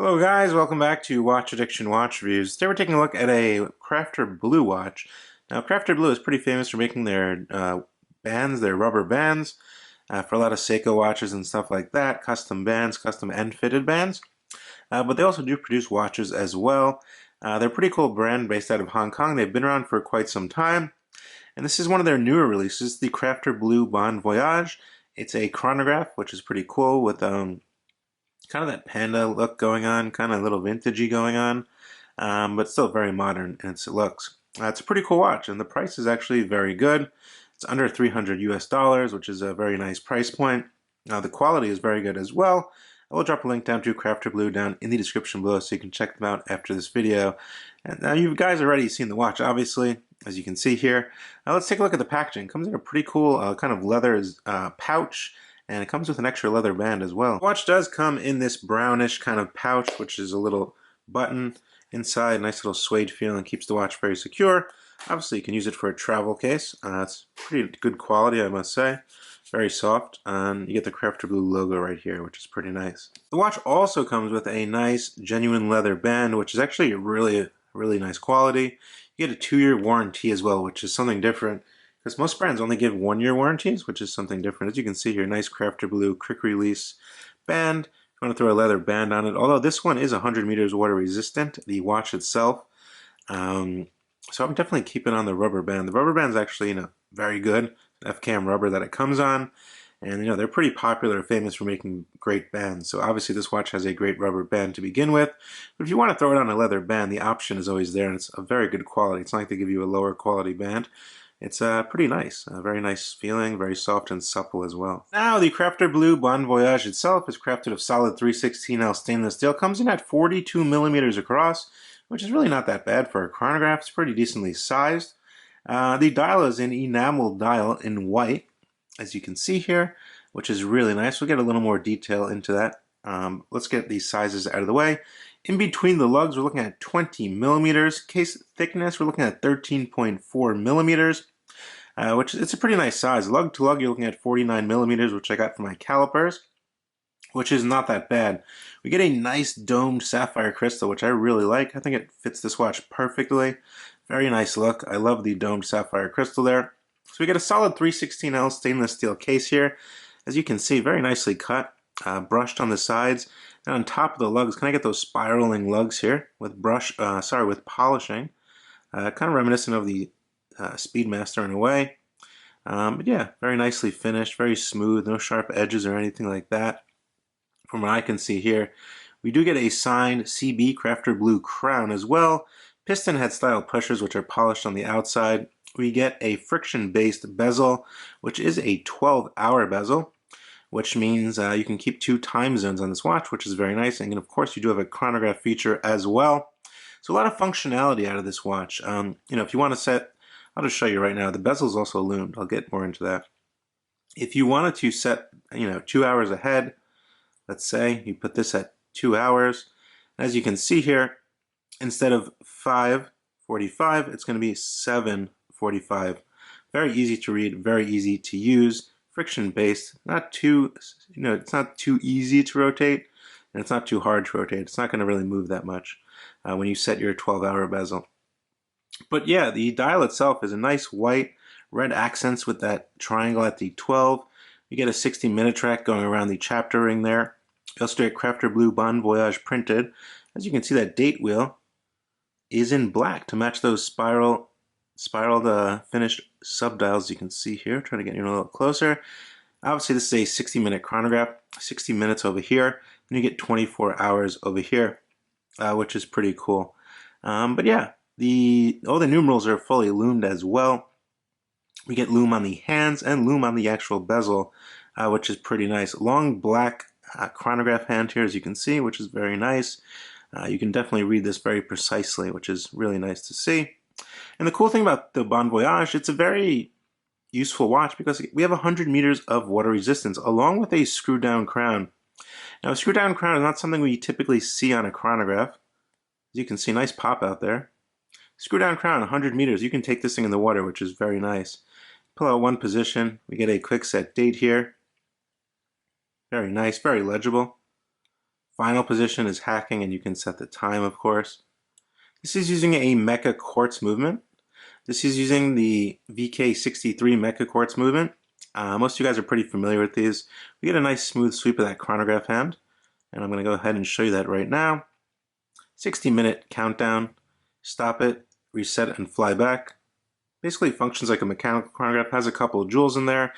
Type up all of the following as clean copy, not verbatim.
Hello guys, welcome back to Watch Addiction Watch Reviews. Today we're taking a look at a Crafter Blue watch. Now Crafter Blue is pretty famous for making their bands, their rubber bands, for a lot of Seiko watches and stuff like that, custom bands, custom and fitted bands. But they also do produce watches as well. They're a pretty cool brand based out of Hong Kong. They've been around for quite some time. And this is one of their newer releases, the Crafter Blue Voyage. It's a chronograph, which is pretty cool with kind of that Panda look going on, kind of a little vintagey going on, but still very modern in its looks. It's a pretty cool watch, and the price is actually very good. It's under 300 US dollars, which is a very nice price point. The quality is very good as well. I will drop a link down to Crafter Blue down in the description below so you can check them out after this video. And now you guys already seen the watch, obviously, as you can see here. Now let's take a look at the packaging. It comes in a pretty cool kind of leather pouch, and it comes with an extra leather band as well. The watch does come in this brownish kind of pouch, which is a little button inside, nice little suede feel, and keeps the watch very secure. Obviously you can use it for a travel case. It's pretty good quality, I must say. Very soft, and you get the Crafter Blue logo right here, which is pretty nice. The watch also comes with a nice genuine leather band, which is actually really nice quality. You get a 2-year warranty as well, which is something different, because most brands only give 1-year warranties, which is something different. As you can see here, nice Crafter Blue quick release band. If you want to throw a leather band on it, although this one is 100 meters water resistant, the watch itself. So I'm definitely keeping on the rubber band. The rubber band is actually, very good. FKM rubber that it comes on, and they're pretty popular, famous for making great bands. So obviously this watch has a great rubber band to begin with. But if you want to throw it on a leather band, the option is always there, and it's a very good quality. It's not like they give you a lower quality band. It's pretty nice, a very nice feeling, very soft and supple as well. Now the Crafter Blue Voyage itself is crafted of solid 316L stainless steel. Comes in at 42 millimeters across, which is really not that bad for a chronograph. It's pretty decently sized. The dial is an enamel dial in white, as you can see here, which is really nice. We'll get a little more detail into that. Let's get these sizes out of the way. In between the lugs, we're looking at 20 millimeters. Case thickness, we're looking at 13.4 millimeters. Which it's a pretty nice size. Lug to lug, you're looking at 49 millimeters, which I got for my calipers, which is not that bad. We get a nice domed sapphire crystal, which I really like. I think it fits this watch perfectly. Very nice look. I love the domed sapphire crystal there. So we get a solid 316L stainless steel case here. As you can see, very nicely cut, brushed on the sides. And on top of the lugs, can I get those spiraling lugs here with with polishing? Kind of reminiscent of the Speedmaster in a way. But yeah, very nicely finished, very smooth, no sharp edges or anything like that. From what I can see here, we do get a signed CB Crafter Blue crown as well. Piston head style pushers, which are polished on the outside. We get a friction-based bezel, which is a 12-hour bezel, which means you can keep 2 time zones on this watch, which is very nice. And of course, you do have a chronograph feature as well. So a lot of functionality out of this watch. If you want to set, I'll just show you right now. The bezel is also loomed. I'll get more into that. If you wanted to set, 2 hours ahead, let's say you put this at 2 hours. As you can see here, instead of 5:45, it's going to be 7:45. Very easy to read, very easy to use. Friction based, not too, it's not too easy to rotate, and it's not too hard to rotate. It's not going to really move that much when you set your 12-hour bezel. But yeah, the dial itself is a nice white, red accents with that triangle at the 12. You get a 60-minute track going around the chapter ring there. You also get Crafter Blue Voyage printed. As you can see, that date wheel is in black to match those spiraled finished subdials you can see here. Trying to get you a little closer. Obviously, this is a 60-minute chronograph. 60 minutes over here, and you get 24 hours over here, which is pretty cool. But yeah. All the numerals are fully loomed as well. We get loom on the hands and loom on the actual bezel, which is pretty nice. Long black chronograph hand here, as you can see, which is very nice. You can definitely read this very precisely, which is really nice to see. And the cool thing about the Voyage, it's a very useful watch because we have 100 meters of water resistance along with a screw-down crown. Now, a screw-down crown is not something we typically see on a chronograph. As you can see, nice pop out there. Screw down crown, 100 meters. You can take this thing in the water, which is very nice. Pull out one position. We get a quick set date here. Very nice, very legible. Final position is hacking, and you can set the time, of course. This is using a Mecha Quartz movement. This is using the VK63 Mecha Quartz movement. Most of you guys are pretty familiar with these. We get a nice smooth sweep of that chronograph hand, and I'm going to go ahead and show you that right now. 60-minute countdown, stop it, reset, and fly back. Basically functions like a mechanical chronograph, has a couple of jewels in there,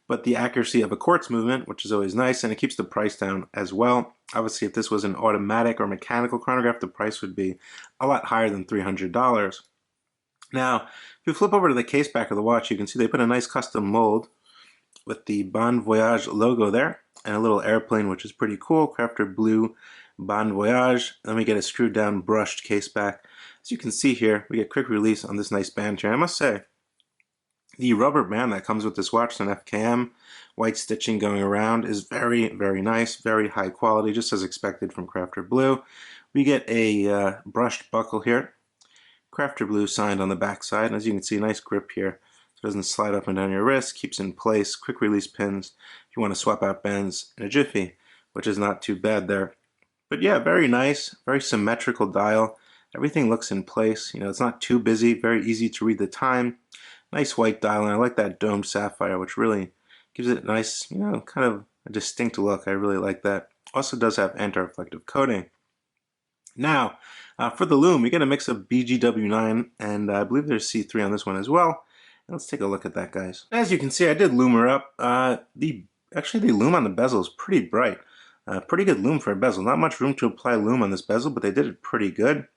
but the accuracy of a quartz movement, which is always nice, and it keeps the price down as well. Obviously, if this was an automatic or mechanical chronograph, the price would be a lot higher than $300. Now, if you flip over to the case back of the watch, you can see they put a nice custom mold with the Voyage logo there, and a little airplane, which is pretty cool. Crafter Blue Voyage. Then we get a screwed down brushed case back. As you can see here, we get quick release on this nice band here. I must say, the rubber band that comes with this watch, an FKM, white stitching going around, is very, very nice, very high quality, just as expected from Crafter Blue. We get a brushed buckle here. Crafter Blue signed on the back side, and as you can see, nice grip here. So it doesn't slide up and down your wrist, keeps in place, quick release pins if you want to swap out bands in a jiffy, which is not too bad there. But yeah, very nice, very symmetrical dial. Everything looks in place. You know, it's not too busy, very easy to read the time. Nice white dial, and I like that domed sapphire, which really gives it a nice, you know, kind of a distinct look. I really like that. Also does have anti-reflective coating. Now, for the Lume, we get a mix of BGW9, and I believe there's C3 on this one as well. Let's take a look at that, guys. As you can see, I did lume her up. Actually, the lume on the bezel is pretty bright. Pretty good lume for a bezel. Not much room to apply lume on this bezel, but they did it pretty good.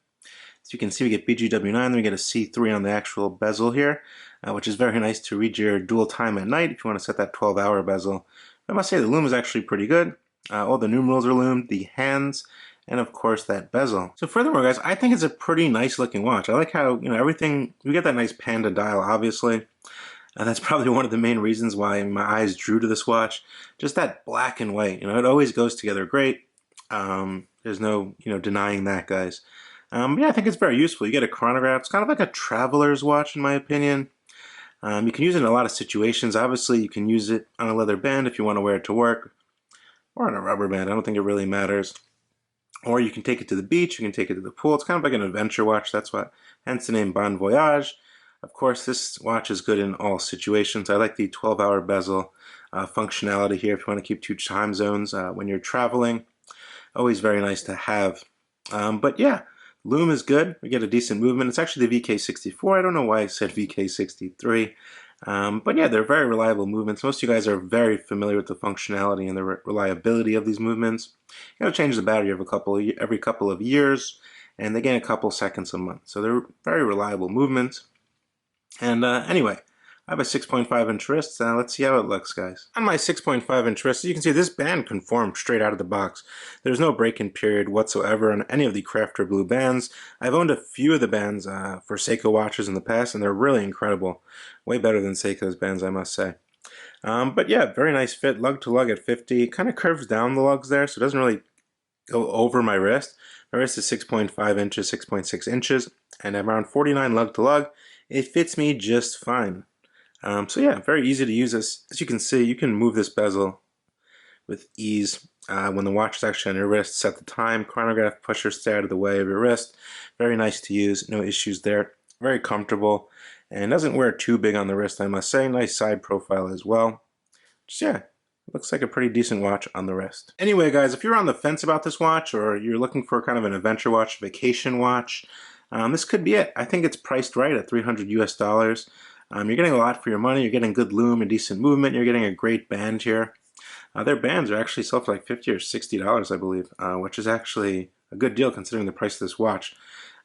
As you can see, we get BGW9, then we get a C3 on the actual bezel here, which is very nice to read your dual time at night if you want to set that 12-hour bezel. I must say the lume is actually pretty good. All the numerals are lumed, the hands, and of course that bezel. So furthermore, guys, I think it's a pretty nice looking watch. I like how, you know, everything, we get that nice Panda dial, obviously. And that's probably one of the main reasons why my eyes drew to this watch. Just that black and white, you know, it always goes together great. There's no, you know, denying that, guys. Yeah, I think it's very useful. You get a chronograph. It's kind of like a traveler's watch, in my opinion. You can use it in a lot of situations. Obviously, you can use it on a leather band if you want to wear it to work, or on a rubber band. I don't think it really matters. Or you can take it to the beach, you can take it to the pool. It's kind of like an adventure watch, that's what, hence the name Bon Voyage. Of course, this watch is good in all situations. I like the 12-hour bezel functionality here if you want to keep 2 time zones when you're traveling. Always very nice to have. But yeah, lume is good. We get a decent movement. It's actually the VK64. I don't know why I said VK63. But yeah, they're very reliable movements. Most of you guys are very familiar with the functionality and the reliability of these movements. You gotta change the battery every couple of years, and they gain a couple seconds a month. So they're very reliable movements. And anyway, I have a 6.5-inch wrist. Let's see how it looks, guys. On my 6.5-inch wrist, you can see this band conformed straight out of the box. There's no break-in period whatsoever on any of the Crafter Blue bands. I've owned a few of the bands for Seiko watches in the past, and they're really incredible. Way better than Seiko's bands, I must say. But yeah, very nice fit, lug to lug at 50. It kind of curves down the lugs there, so it doesn't really go over my wrist. My wrist is 6.5 inches, 6.6 inches, and I'm around 49 lug to lug. It fits me just fine. So yeah, very easy to use. As you can see, you can move this bezel with ease when the watch is actually on your wrist. Set the time, chronograph pusher, stay out of the way of your wrist. Very nice to use, no issues there. Very comfortable, and doesn't wear too big on the wrist, I must say. Nice side profile as well. Just yeah, looks like a pretty decent watch on the wrist. Anyway, guys, if you're on the fence about this watch, or you're looking for kind of an adventure watch, vacation watch, this could be it. I think it's priced right at $300 US. You're getting a lot for your money. You're getting good lume and decent movement. You're getting a great band here. Their bands are actually sold for like $50 or $60, I believe, which is actually a good deal considering the price of this watch.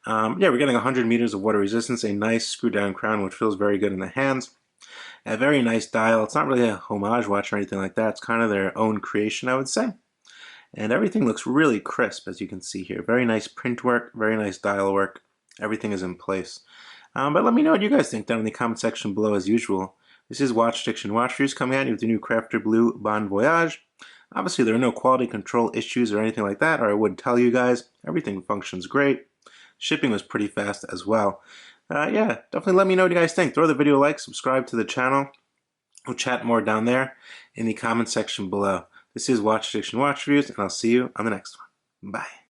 Yeah, we're getting 100 meters of water resistance, a nice screw-down crown, which feels very good in the hands. A very nice dial. It's not really a homage watch or anything like that. It's kind of their own creation, I would say. And everything looks really crisp, as you can see here. Very nice print work, very nice dial work. Everything is in place. But let me know what you guys think down in the comment section below, as usual. This is Watch Addiction Watch Reviews coming at you with the new Crafter Blue Bon Voyage. Obviously, there are no quality control issues or anything like that, or I would tell you guys. Everything functions great. Shipping was pretty fast as well. Yeah, definitely let me know what you guys think. Throw the video a like, subscribe to the channel. We'll chat more down there in the comment section below. This is Watch Addiction Watch Reviews, and I'll see you on the next one. Bye.